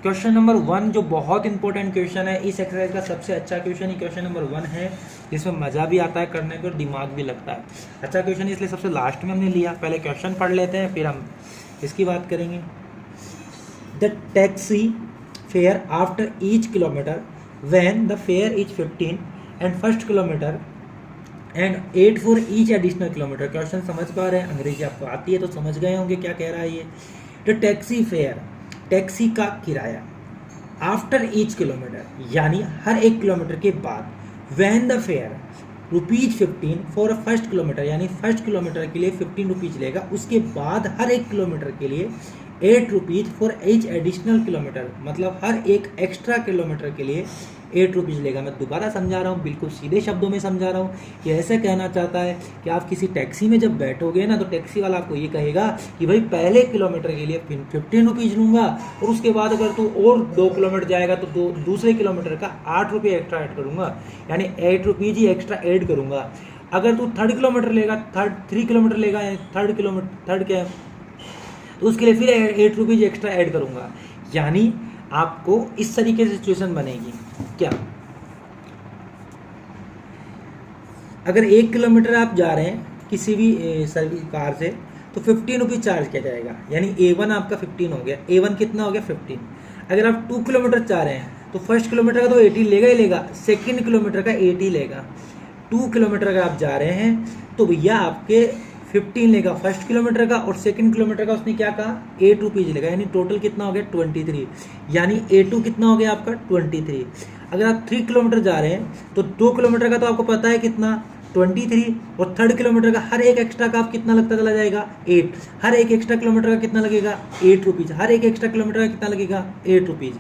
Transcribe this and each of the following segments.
Question number 1 जो बहुत important question है, इस एक्सरसाइज का सबसे अच्छा क्वेश्चन ही क्वेश्चन नंबर 1 है, जिसमें मज़ा भी आता है करने को, दिमाग भी लगता है। अच्छा क्वेश्चन है इसलिए सबसे लास्ट में हमने लिया। पहले क्वेश्चन पढ़ लेते हैं फिर हम इसकी बात करेंगे। The taxi fare after each kilometre when the fair is 15 and first kilometre and 8 for each additional kilometre. Question समझ पा रहे हैं, अंग्रेजी आपको आती है तो समझ गए होंगे क्या कह रहा है ये। द टैक्सी फेयर, टैक्सी का किराया, आफ्टर ईच किलोमीटर यानी हर एक किलोमीटर के बाद, when the fair ₹15 for first kilometre यानी फर्स्ट किलोमीटर के लिए 15 रुपीज लेगा, उसके बाद हर एक किलोमीटर के लिए 8 rupees for each additional kilometre, मतलब हर एक एक्स्ट्रा किलोमीटर के लिए 8 रुपीज़ लेगा। मैं दोबारा समझा रहा हूँ, बिल्कुल सीधे शब्दों में समझा रहा हूँ कि ऐसे कहना चाहता है कि आप किसी टैक्सी में जब बैठोगे ना, तो टैक्सी वाला आपको ये कहेगा कि भाई पहले किलोमीटर के लिए 15 रुपीज़ लूँगा, और उसके बाद अगर तू और 2 किलोमीटर जाएगा तो दूसरे किलोमीटर का 8 रुपये एक्स्ट्रा ऐड करूँगा, यानी 8 रुपीज़ ही एक्स्ट्रा ऐड करूँगा। अगर तू 3rd किलोमीटर लेगा, 3 किलोमीटर लेगा, यानी 3rd किलोमीटर 3rd क्या है तो उसके लिए फिर 8 रुपीज़ एक्स्ट्रा ऐड करूँगा। यानी आपको इस तरीके से सिचुएशन बनेगी क्या, अगर 1 किलोमीटर आप जा रहे हैं किसी भी सर्विस कार से तो 15 रुपीज़ चार्ज किया जाएगा, यानी A1 आपका 15 हो गया। A1 कितना हो गया 15। अगर आप 2 किलोमीटर जा रहे हैं तो फर्स्ट किलोमीटर का तो 80 लेगा ही लेगा, सेकेंड किलोमीटर का 80 लेगा। 2 किलोमीटर अगर आप जा रहे हैं तो भैया आपके 15 लेगा फर्स्ट किलोमीटर का, और सेकंड किलोमीटर का उसने क्या कहा 8 रुपीज़ लेगा, यानी टोटल कितना हो गया 23, यानी A2 कितना हो गया आपका 23। अगर आप 3 किलोमीटर जा रहे हैं तो 2 किलोमीटर का तो आपको पता है कितना 23, और 3rd किलोमीटर का हर एक एक्स्ट्रा का आप कितना लगता चला जाएगा 8, हर एक एक्स्ट्रा किलोमीटर का कितना लगेगा 8 रुपीज़, हर एक एक्स्ट्रा किलोमीटर का कितना लगेगा 8 रुपीज़।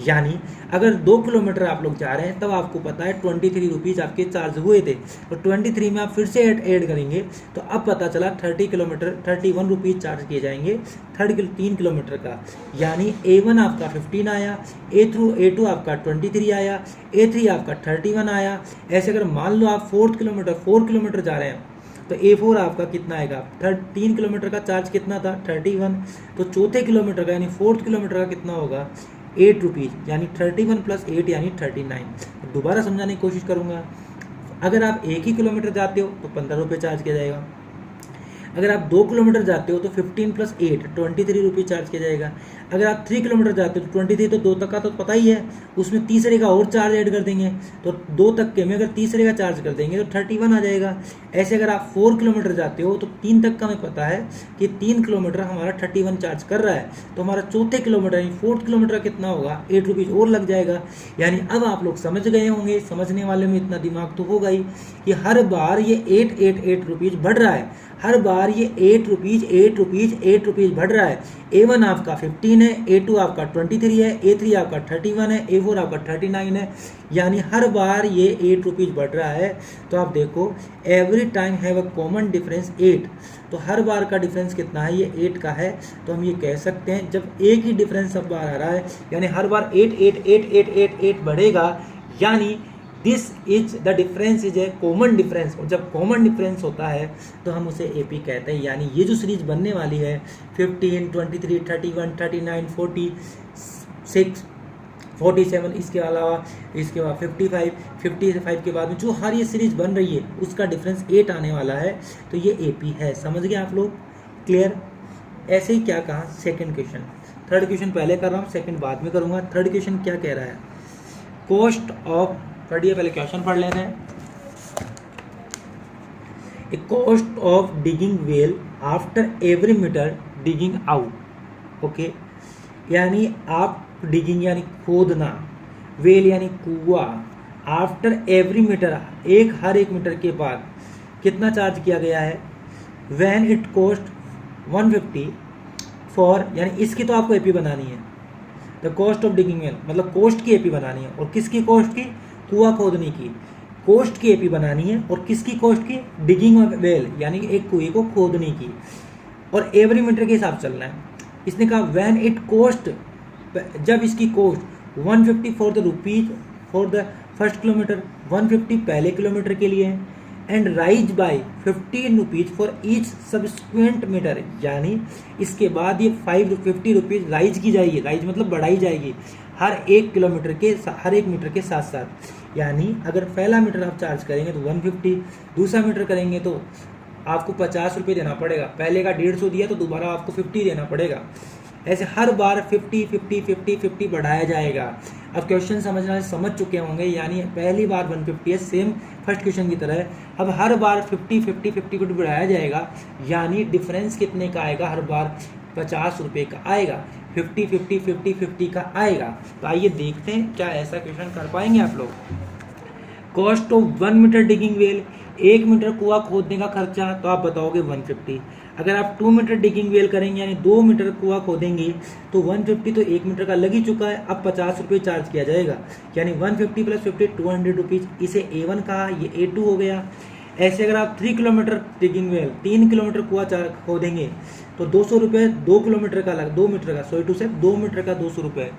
यानी अगर 2 किलोमीटर आप लोग जा रहे हैं तब आपको पता है 23 रुपीज़ आपके चार्ज हुए थे, तो 23 में आप फिर से ऐड करेंगे तो अब पता चला 30 किलोमीटर 31 रुपीज़ चार्ज किए जाएंगे 3 किलोमीटर का, यानी A1 आपका 15 आया, A2 आपका 23 आया, A3 आपका 31 आया। ऐसे अगर मान लो आप 4 किलोमीटर जा रहे हैं तो A4 आपका कितना आएगा, 3 किलोमीटर का चार्ज कितना था 31, तो चौथे किलोमीटर का यानी 4th किलोमीटर का कितना होगा 8 रुपीज़, यानी 31 + 8 यानी 39। दोबारा समझाने की कोशिश करूँगा। अगर आप 1 ही किलोमीटर जाते हो तो 15 रुपये चार्ज किया जाएगा। अगर आप 2 किलोमीटर जाते हो तो 15 + 8 23 रुपीज़ चार्ज किया जाएगा। अगर आप 3 किलोमीटर जाते हो तो 23, तो 2 तक का तो पता ही है, उसमें तीसरे का और चार्ज ऐड कर देंगे, तो 2 तक के में अगर तीसरे का चार्ज कर देंगे तो 31 आ जाएगा। ऐसे अगर आप 4 किलोमीटर जाते हो तो 3 तक का हमें पता है कि 3 किलोमीटर हमारा 31 चार्ज कर रहा है, तो हमारा चौथे किलोमीटर यानी 4th किलोमीटर कितना होगा 8 रुपीज़ और लग जाएगा। यानी अब आप लोग समझ गए होंगे, समझने वाले में इतना दिमाग तो होगा ही कि हर बार ये 8 रुपीज़ बढ़ रहा है, हर बार ये 8 रुपीज़ बढ़ रहा है। A1 आपका 15 है, A2 आपका 23 है, A3 आपका 31 है, A4 आपका 39 है, यानी हर बार ये 8 रुपीज़ बढ़ रहा है। तो आप देखो every time have a common difference 8, तो हर बार का डिफरेंस कितना है ये 8 का है। तो हम ये कह सकते हैं जब एक ही डिफरेंस सब बार आ रहा है, यानी हर बार 8 बढ़ेगा, यानी this is the difference is a common difference, और जब कॉमन डिफरेंस होता है तो हम उसे AP कहते हैं। यानी ये जो सीरीज बनने वाली है 15, 23, 31, 39, 46, 47, इसके अलावा इसके बाद 55 के बाद में जो हर ये सीरीज बन रही है उसका डिफरेंस 8 आने वाला है, तो ये AP है। समझ गए आप लोग, क्लियर। ऐसे ही क्या कहा सेकंड क्वेश्चन, थर्ड क्वेश्चन पहले कर रहा हूँ, सेकंड बाद में करूँगा। थर्ड क्वेश्चन क्या कह रहा है, कॉस्ट ऑफ, पढ़िए पहले क्वेश्चन पढ़ लेते हैं। A cost of digging well after every metre digging out. Okay, यानी आप डिगिंग यानी खोदना, वेल यानी कुआं, आफ्टर एवरी मीटर हर एक मीटर के बाद कितना चार्ज किया गया है, व्हेन इट कॉस्ट 150 फॉर, यानी इसकी तो आपको AP बनानी है, the cost of digging well मतलब कॉस्ट की AP बनानी है, और किसकी कॉस्ट की, कुआं खोदने की कॉस्ट की AP बनानी है, और किसकी कॉस्ट की, डिगिंग वेल यानी एक कुएं को खोदने की, और एवरी मीटर के हिसाब चलना है। इसने कहा व्हेन इट कॉस्ट, जब इसकी cost 150 for the rupees for the first kilometre, 150 पहले किलोमीटर के लिए है, and rise by 15 rupees for each subsequent metre, यानी इसके बाद ये 50 रुपीज राइज की जाएगी, राइज मतलब बढ़ाई जाएगी हर एक मीटर के साथ साथ। यानी अगर पहला मीटर आप चार्ज करेंगे तो 150, दूसरा मीटर करेंगे तो आपको 50 रुपये देना पड़ेगा, पहले का 150 दिया तो दोबारा आपको 50 देना पड़ेगा। ऐसे हर बार 50 बढ़ाया जाएगा। अब क्वेश्चन समझ चुके होंगे, यानी पहली बार 150 है, सेम फर्स्ट क्वेश्चन की तरह है। अब हर बार 50 बढ़ाया जाएगा, यानी डिफरेंस कितने का आएगा, हर बार 50 रुपये का आएगा, 50 का आएगा। तो आइए देखते हैं क्या ऐसा क्वेश्चन कर पाएंगे आप लोग। Cost of 1 metre digging well, 1 metre कुआं खोदने का खर्चा, तो आप बताओगे 150। अगर आप 2 मीटर डिगिंग वेल करेंगे यानी 2 मीटर कुआं खोदेंगे तो 150 तो 1 मीटर का लग ही चुका है, अब 50 रुपये चार्ज किया जाएगा, यानी 150 + 50 200 रुपीज़। इसे A1 कहा, ये A2 हो गया। ऐसे अगर आप 3 किलोमीटर डिगिंग वेल, 3 किलोमीटर कुआं खोदेंगे तो 200 रुपये, 2 किलोमीटर का अलग, 2 मीटर का, सॉरी टू से 2 मीटर का 200 रुपये,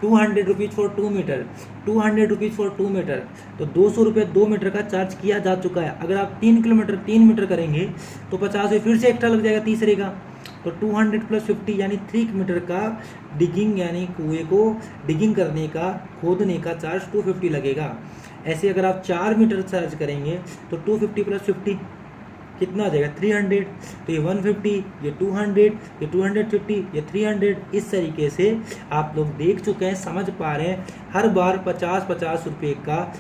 200 rupees for 2 metre, 200 rupees for 2 metre, तो 200 रुपये 2 मीटर का चार्ज किया जा चुका है। अगर आप 3 किलोमीटर 3 मीटर करेंगे तो 50 रुपये फिर से एक्स्ट्रा लग जाएगा तीसरे का, तो 200 + 50 यानी 3 मीटर का डिगिंग, यानी कुएं को डिगिंग करने का, खोदने का चार्ज 250 लगेगा। ऐसे अगर आप 4 मीटर चार्ज करेंगे तो 250 + 50 कितना आ जाएगा, 300। तो ये 150, ये 200, ये 250, ये 300। इस तरीके से आप लोग देख चुके हैं, समझ पा रहे हैं, हर बार 50 रुपये का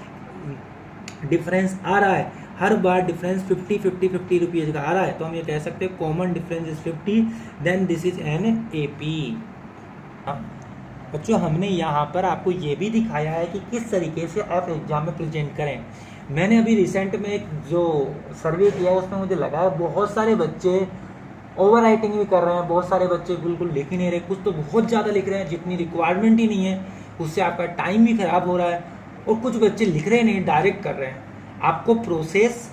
डिफरेंस आ रहा है, हर बार डिफरेंस 50 रुपीज़ का आ रहा है। तो हम ये कह सकते हैं common difference is 50, then this is an AP। बच्चों हमने यहाँ पर आपको ये भी दिखाया है कि किस तरीके से आप एग्जाम में प्रेजेंट करें। मैंने अभी रिसेंट में एक जो सर्वे किया है उसमें मुझे लगा है बहुत सारे बच्चे ओवर राइटिंग भी कर रहे हैं, बहुत सारे बच्चे बिल्कुल लिख ही नहीं रहे, कुछ तो बहुत ज़्यादा लिख रहे हैं जितनी रिक्वायरमेंट ही नहीं है, उससे आपका टाइम भी खराब हो रहा है, और कुछ बच्चे लिख रहे नहीं, डायरेक्ट कर रहे हैं। आपको प्रोसेस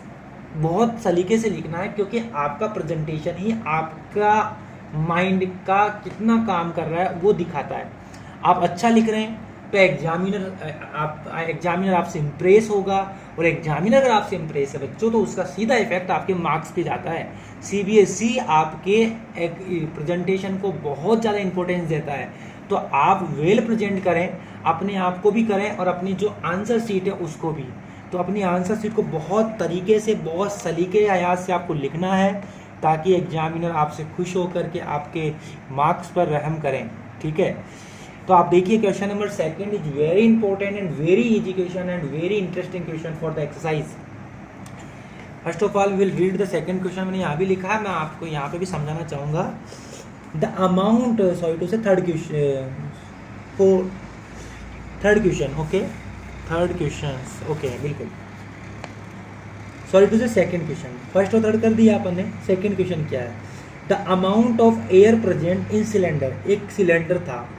बहुत सलीके से लिखना है, क्योंकि आपका प्रेजेंटेशन ही आपका माइंड का कितना काम कर रहा है वो दिखाता है। आप अच्छा लिख रहे हैं तो एग्जामिनर आपसे इम्प्रेस होगा, और एग्जामिनर अगर आपसे इम्प्रेस है बच्चों तो उसका सीधा इफेक्ट आपके मार्क्स पे जाता है। CBSE आपके प्रेजेंटेशन को बहुत ज़्यादा इंपॉर्टेंस देता है, तो आप वेल प्रेजेंट करें, अपने आप को भी करें और अपनी जो आंसर शीट है उसको भी। तो अपनी आंसर शीट को बहुत तरीके से, बहुत सलीके आयाज से आपको लिखना है, ताकि एग्जामिनर आपसे खुश होकर के आपके मार्क्स पर रहम करें। ठीक है, तो आप देखिए question number 2 is very important and very easy question and very interesting question for the exercise. First of all will read the second question. मैंने यहाँ भी लिखा है, मैं आपको यहाँ पे भी समझाना चाहूँगा। द अमाउंट, सॉरी टू से third question, okay, third question, okay बिल्कुल, सॉरी टू से सेकंड क्वेश्चन। फर्स्ट और थर्ड कर दिया अपन ने, सेकंड क्वेश्चन क्या है। The amount of air present in cylinder, एक सिलेंडर था,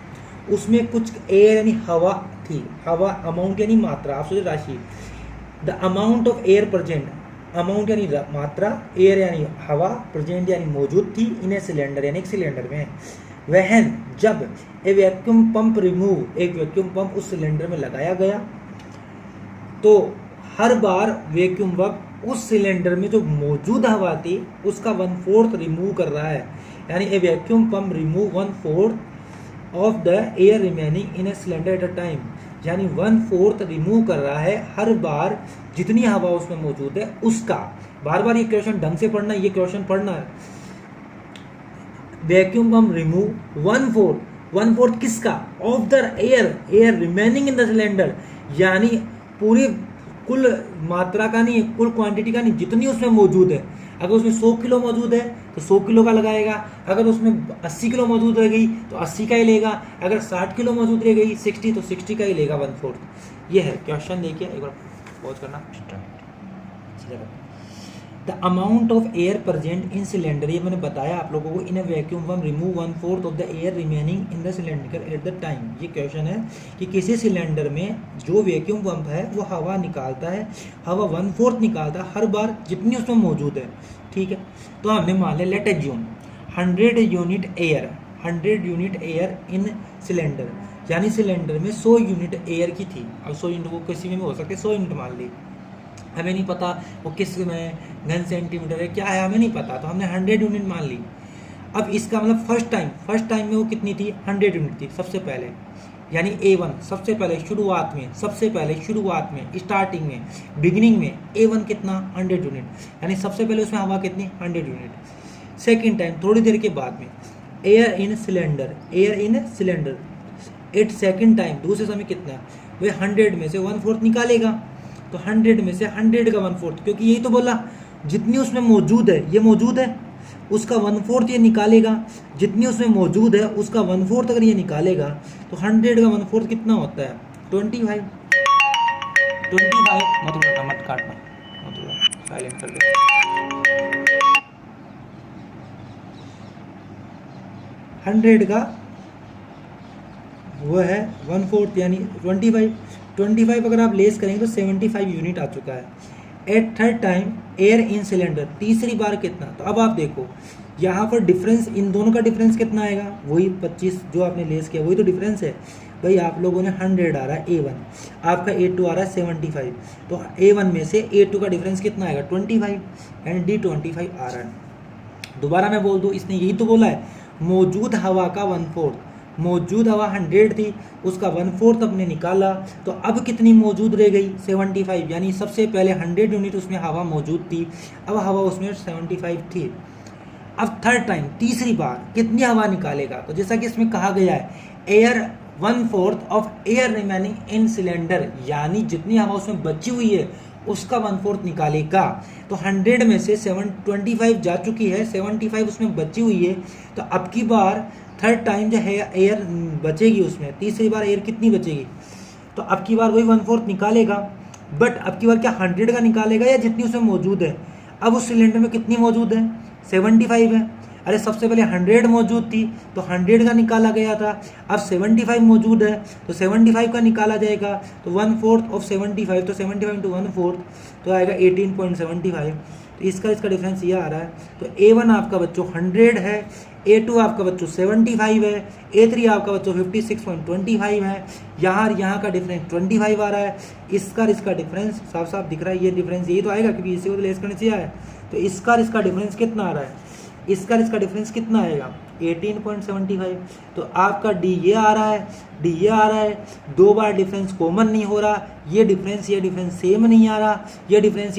उसमें कुछ एयर यानी हवा थी, हवा अमाउंट यानी मात्रा, आप सोचिए राशि। The amount of air present, amount यानी मात्रा, एयर यानी हवा, प्रेजेंट यानी मौजूद थी, इन ए सिलेंडर यानी एक सिलेंडर में। वहन, जब ए वैक्यूम पंप रिमूव, एक वैक्यूम पंप उस सिलेंडर में लगाया गया, तो हर बार वैक्यूम पंप उस सिलेंडर में जो मौजूद हवा थी उसका 1/4 रिमूव कर रहा है, यानी a vacuum pump remove 1/4 of the air remaining in a cylinder at a time, यानी 1/4 रिमूव कर रहा है हर बार जितनी हवा उसमें मौजूद है उसका। बार बार ये क्वेश्चन ढंग से पढ़ना, ये क्वेश्चन पढ़ना है। वैक्यूम पंप रिमूव 1/4 किसका, of the air remaining in the cylinder, यानी पूरी कुल मात्रा का नहीं, कुल क्वांटिटी का नहीं, जितनी उसमें मौजूद है। अगर उसमें 100 किलो मौजूद है तो 100 किलो का लगाएगा, अगर उसमें 80 किलो मौजूद रह गई तो 80 का ही लेगा, अगर 60 किलो मौजूद रह गई 60 तो 60 का ही लेगा 1/4। ये है क्वेश्चन, देखिए एक बार पॉज करना। The amount of air present in cylinder, ये मैंने बताया आप लोगों को, in a vacuum pump remove 1/4 of the air remaining in the cylinder at the time. ये क्वेश्चन है कि किसी सिलेंडर में जो वैक्यूम पंप है वो हवा निकालता है, हवा 1/4 निकालता है हर बार जितनी उसमें मौजूद है। ठीक है, तो हमने मान लिया, late assume 100 unit air in cylinder, यानी सिलेंडर में 100 यूनिट एयर की थी। अब 100 यूनिट वो किसी में हो सकते 100 यूनिट मान ली, हमें नहीं पता वो किस में घन सेंटीमीटर है क्या है, हमें नहीं पता, तो हमने 100 यूनिट मान ली। अब इसका मतलब फर्स्ट टाइम में वो कितनी थी, 100 यूनिट थी सबसे पहले, यानी A1 सबसे पहले शुरुआत में स्टार्टिंग में बिगिनिंग में A1 कितना 100 यूनिट, यानी सबसे पहले उसमें हवा कितनी 100 यूनिट। सेकेंड टाइम थोड़ी देर के बाद में air in cylinder eight second time दूसरे समय कितना, वही 100 में से 1/4 निकालेगा, तो 100 में से 100 का 1/4, क्योंकि यही तो बोला जितनी उसमें मौजूद है, ये मौजूद है, उसका 1/4 ये निकालेगा, जितनी उसमें मौजूद है उसका 1/4 अगर ये निकालेगा तो 100 का 1/4 कितना होता है 25। मत काटना, साइलेंट कर दे। 100 का वो है 1/4 यानी 25 अगर आप लेस करेंगे तो 75 यूनिट आ चुका है। At third time air in cylinder, तीसरी बार कितना, तो अब आप देखो यहाँ पर डिफरेंस, इन दोनों का डिफरेंस कितना आएगा, वही 25 जो आपने लेस किया वही तो डिफरेंस है भाई। आप लोगों ने 100 आ रहा है A1, आपका A2 आ रहा है 75, तो A1 में से A2 का डिफरेंस कितना आएगा 25, यानी D25 आ रहा है। दोबारा मैं बोल दूँ, इसने यही तो बोला है मौजूद हवा का 1/4, मौजूद हवा 100 थी, उसका 1/4 अपने निकाला, तो अब कितनी मौजूद रह गई 75, यानी सबसे पहले 100 यूनिट उसमें हवा मौजूद थी, अब हवा उसमें 75 थी। अब थर्ड टाइम तीसरी बार कितनी हवा निकालेगा, तो जैसा कि इसमें कहा गया है air 1/4 of air remaining in cylinder, यानी जितनी हवा उसमें बची हुई है उसका 1/4 निकालेगा, तो 100 में से 25 जा चुकी है, 75 उसमें बची हुई है, तो अब की बार थर्ड टाइम जो है एयर बचेगी उसमें, तीसरी बार एयर कितनी बचेगी, तो अब की बार वही 1/4 निकालेगा, बट अब की बार क्या 100 का निकालेगा या जितनी उसमें मौजूद है। अब उस सिलेंडर में कितनी मौजूद है 75 है, अरे सबसे पहले 100 मौजूद थी तो 100 का निकाला गया था, अब 75 मौजूद है तो 75 का निकाला जाएगा, तो 1/4 ऑफ 75, तो 75 इंटू 1/4 तो आएगा 18.75, तो इसका डिफरेंस ये आ रहा है। तो A1 आपका बच्चों 100 है, A2 आपका बच्चों 75 है, A3 आपका बच्चों 56.25 है, यहाँ का डिफरेंस 25 आ रहा है, इसका डिफरेंस साफ साफ दिख रहा है, ये डिफरेंस यही तो आएगा क्योंकि इसी को तो लेस करने चाहिए है, तो इसका डिफरेंस कितना आ रहा है, इसका डिफरेंस कितना आएगा 18.75, तो आपका डी ये आ रहा है, दो बार डिफरेंस कॉमन नहीं हो रहा, ये डिफरेंस सेम नहीं आ रहा, ये डिफरेंस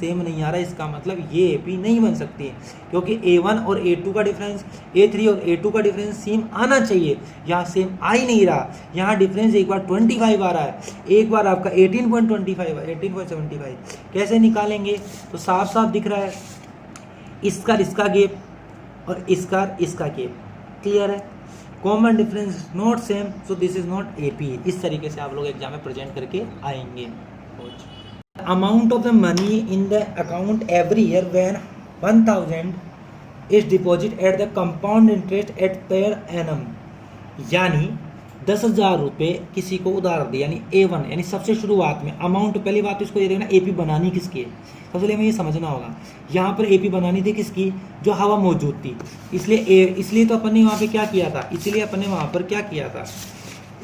सेम नहीं आ रहा, इसका मतलब ये एपी नहीं बन सकती है, क्योंकि A1 और A2 का डिफरेंस, A3 और A2 का डिफरेंस सेम आना चाहिए, यहाँ सेम आ ही नहीं रहा, यहाँ डिफरेंस एक बार 25 आ रहा है, एक बार आपका 18.75, कैसे निकालेंगे, तो साफ साफ दिख रहा है इसका गैप और इसका गैप, क्लियर है, common difference not same, so this is not AP. इस तरीके से आप लोग एग्जाम में प्रेजेंट करके आएंगे। Amount of the money in the account every year when 1000 is deposit at the compound interest eight per annum, यानी 10,000 रुपये किसी को उधार दिया, यानी A1, यानी सबसे शुरुआत में अमाउंट, पहली बात इसको ये देखना एपी बनानी किसकी है, सबसे पहले हमें ये समझना होगा, यहाँ पर एपी बनानी थी किसकी, जो हवा मौजूद थी, इसलिए तो अपन ने वहाँ पे क्या किया था,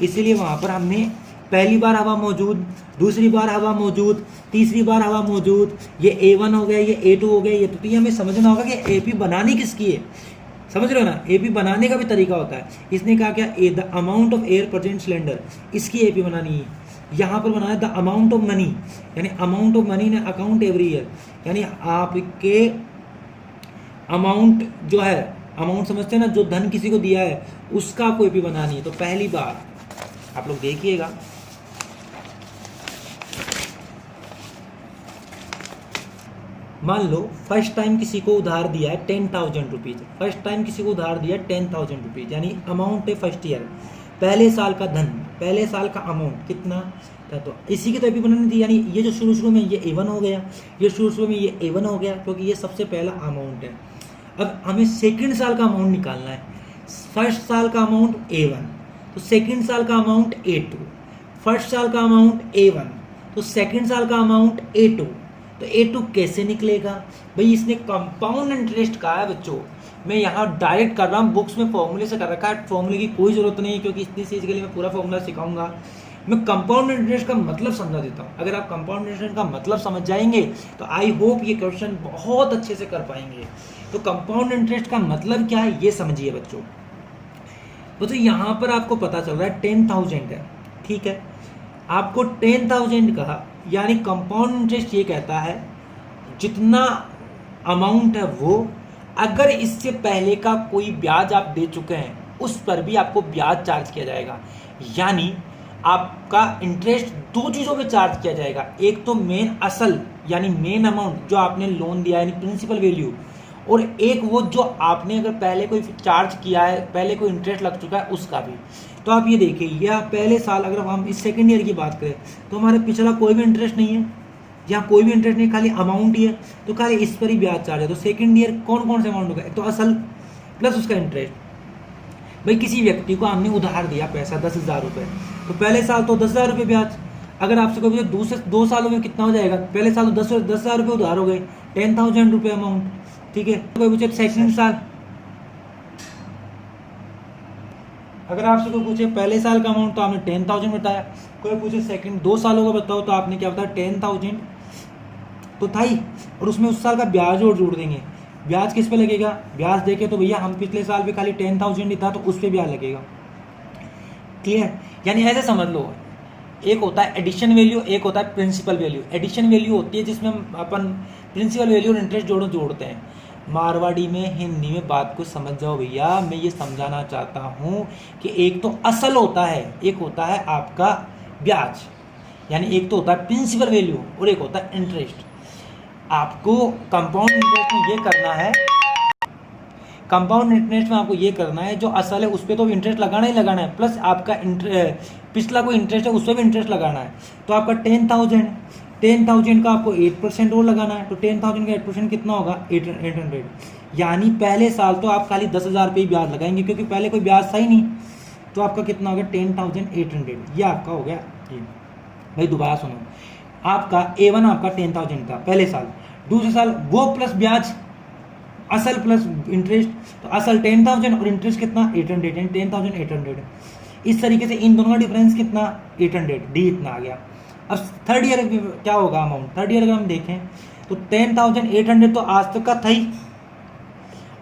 इसीलिए वहाँ पर हमने पहली बार हवा मौजूद, दूसरी बार हवा मौजूद, तीसरी बार हवा मौजूद, ये A1 हो गया, ये A2 हो गया, ये तो ये हमें समझना होगा कि एपी बनानी किसकी है, समझ रहे हो ना, एपी बनाने का भी तरीका होता है। इसने कहा क्या the amount of air present cylinder, इसकी एपी बनानी है, यहाँ पर बनाया द अमाउंट ऑफ मनी, यानी अमाउंट ऑफ मनी ने अकाउंट एवरी ईयर, यानी आपके अमाउंट जो है, अमाउंट समझते हैं ना, जो धन किसी को दिया है उसका आपको एपी बनानी है। तो पहली बार आप लोग देखिएगा, मान लो फर्स्ट टाइम किसी को उधार दिया है 10,000 रुपीज़, यानी अमाउंट है फर्स्ट ईयर, पहले साल का धन, पहले साल का अमाउंट कितना था, तो इसी की तो एपी बनानी थी, यानी ये जो शुरू में ये A1 हो गया, क्योंकि ये सबसे पहला अमाउंट है। अब हमें सेकंड साल का अमाउंट निकालना है, फर्स्ट साल का अमाउंट A1, तो सेकंड साल का अमाउंट A2, फर्स्ट साल का अमाउंट A1, तो सेकंड साल का अमाउंट A2, तो A2 कैसे निकलेगा भाई, इसने कंपाउंड इंटरेस्ट कहा है बच्चों, मैं यहाँ डायरेक्ट कर रहा हूँ, बुक्स में फॉर्मूले से कर रखा है, फॉर्मूले की कोई ज़रूरत नहीं है, क्योंकि इतनी चीज़ के लिए मैं पूरा फॉर्मूला सिखाऊंगा। मैं कंपाउंड इंटरेस्ट का मतलब समझा देता हूँ। अगर आप कंपाउंड इंटरेस्ट का मतलब समझ जाएंगे तो आई होप ये क्वेश्चन बहुत अच्छे से कर पाएंगे। तो कंपाउंड इंटरेस्ट का मतलब क्या है ये समझिए बच्चों। तो यहाँ पर आपको पता चल रहा है 10,000 है, ठीक है। आपको 10,000 कहा, यानी कंपाउंड इंटरेस्ट ये कहता है जितना अमाउंट है वो, अगर इससे पहले का कोई ब्याज आप दे चुके हैं उस पर भी आपको ब्याज चार्ज किया जाएगा। यानी आपका इंटरेस्ट दो चीज़ों पे चार्ज किया जाएगा, एक तो मेन असल यानी मेन अमाउंट जो आपने लोन दिया यानी प्रिंसिपल वैल्यू, और एक वो जो आपने अगर पहले कोई चार्ज किया है, पहले कोई इंटरेस्ट लग चुका है उसका भी। तो आप ये देखिए, यह पहले साल अगर हम इस सेकेंड ईयर की बात करें तो हमारे पिछला कोई भी इंटरेस्ट नहीं है, यहाँ कोई भी इंटरेस्ट नहीं, खाली अमाउंट ही है, तो खाली इस पर ही ब्याज चार्ज है। तो सेकेंड ईयर कौन कौन से अमाउंट होगा, एक तो असल प्लस उसका इंटरेस्ट। भाई किसी व्यक्ति को हमने उधार दिया पैसा 10,000 रुपये, तो पहले साल तो 10,000 रुपये ब्याज। अगर आपसे कोई दूसरे 2 सालों में कितना हो जाएगा, पहले साल तो 10,000 रुपये उधार हो गए, 10,000 रुपये अमाउंट, ठीक है। कोई पूछे सेकंड साल, अगर आपसे कोई पूछे पहले साल का अमाउंट तो आपने 10,000 बताया, कोई पूछे सेकंड 2 सालों का बताओ तो आपने क्या बताया 10,000 तो था ही, और उसमें उस साल का ब्याज और जोड़ देंगे। ब्याज किस पे लगेगा, ब्याज देखे तो भैया हम पिछले साल पे खाली 10,000 ही था तो उस पर ब्याज लगेगा, क्लियर। यानी ऐसे समझ लो, एक होता है एडिशन वैल्यू, एक होता है प्रिंसिपल वैल्यू। एडिशन वैल्यू होती है जिसमें हम अपन प्रिंसिपल वैल्यू और इंटरेस्ट जोड़ते हैं। मारवाड़ी में हिंदी में बात को समझ जाओ भैया, मैं ये समझाना चाहता हूँ कि एक तो असल होता है, एक होता है आपका ब्याज, यानी एक तो होता है प्रिंसिपल वैल्यू और एक होता है इंटरेस्ट। आपको कंपाउंड इंटरेस्ट में ये करना है, कंपाउंड इंटरेस्ट में आपको ये करना है जो असल है उस पर तो इंटरेस्ट लगाना ही लगाना है, प्लस आपका पिछला कोई इंटरेस्ट है उस पर भी इंटरेस्ट लगाना है। तो आपका 10,000 का आपको 8% और लगाना है, तो 10,000 का 8% कितना होगा 800। यानी पहले साल तो आप खाली 10,000 रुपये ही ब्याज लगाएंगे क्योंकि पहले कोई ब्याज था ही नहीं, तो आपका कितना होगा 10,800, ये आपका हो गया। ये भाई दोबारा सुनो, आपका A1 आपका 10,000 था पहले साल, दूसरे साल वो प्लस ब्याज, असल प्लस इंटरेस्ट, तो असल 10,000 और इंटरेस्ट कितना 800, 10,800। इस तरीके से इन दोनों का डिफरेंस कितना 800, डी इतना आ गया। अब थर्ड ईयर क्या होगा अमाउंट, थर्ड ईयर अगर हम देखें तो 10,800 तो आज तक का था ही,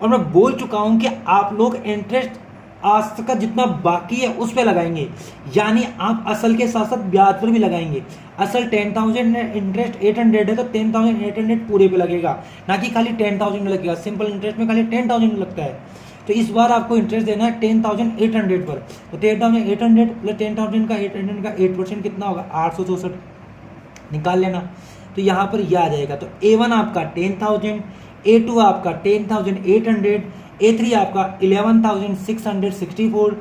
और मैं बोल चुका हूं कि आप लोग इंटरेस्ट आज तक का जितना बाकी है उस पर लगाएंगे, यानी आप असल के साथ साथ ब्याज पर भी लगाएंगे। असल 10,000 इंटरेस्ट 800 है तो 10,800 पूरे पे लगेगा, ना कि खाली 10,000 में लगेगा। सिंपल इंटरेस्ट में खाली 10,000 लगता है, तो इस बार आपको इंटरेस्ट देना है 10,800 पर, तो 10,800 प्लस 10,000 का 800 का 8% कितना होगा 864, निकाल लेना। तो यहाँ पर यह आ जाएगा। तो A1 आपका 10,000, A2 आपका 10,800, A3 आपका 11,664।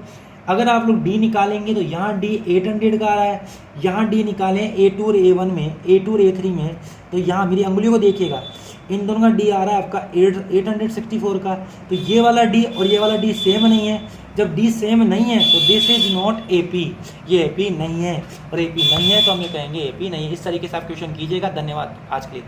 अगर आप लोग D निकालेंगे तो यहाँ D 800 का आ रहा है, यहाँ D निकालें A2 और A1 में, A2 और A3 में, तो यहाँ मेरी अंगुलियों को देखिएगा, इन दोनों का D आ रहा है आपका 864 का। तो ये वाला D और ये वाला D सेम नहीं है, जब D सेम नहीं है तो दिस इज नॉट AP, ये AP नहीं है, और AP नहीं है तो हम ये कहेंगे AP नहीं है। इस तरीके से आप क्वेश्चन कीजिएगा। धन्यवाद आज के लिए।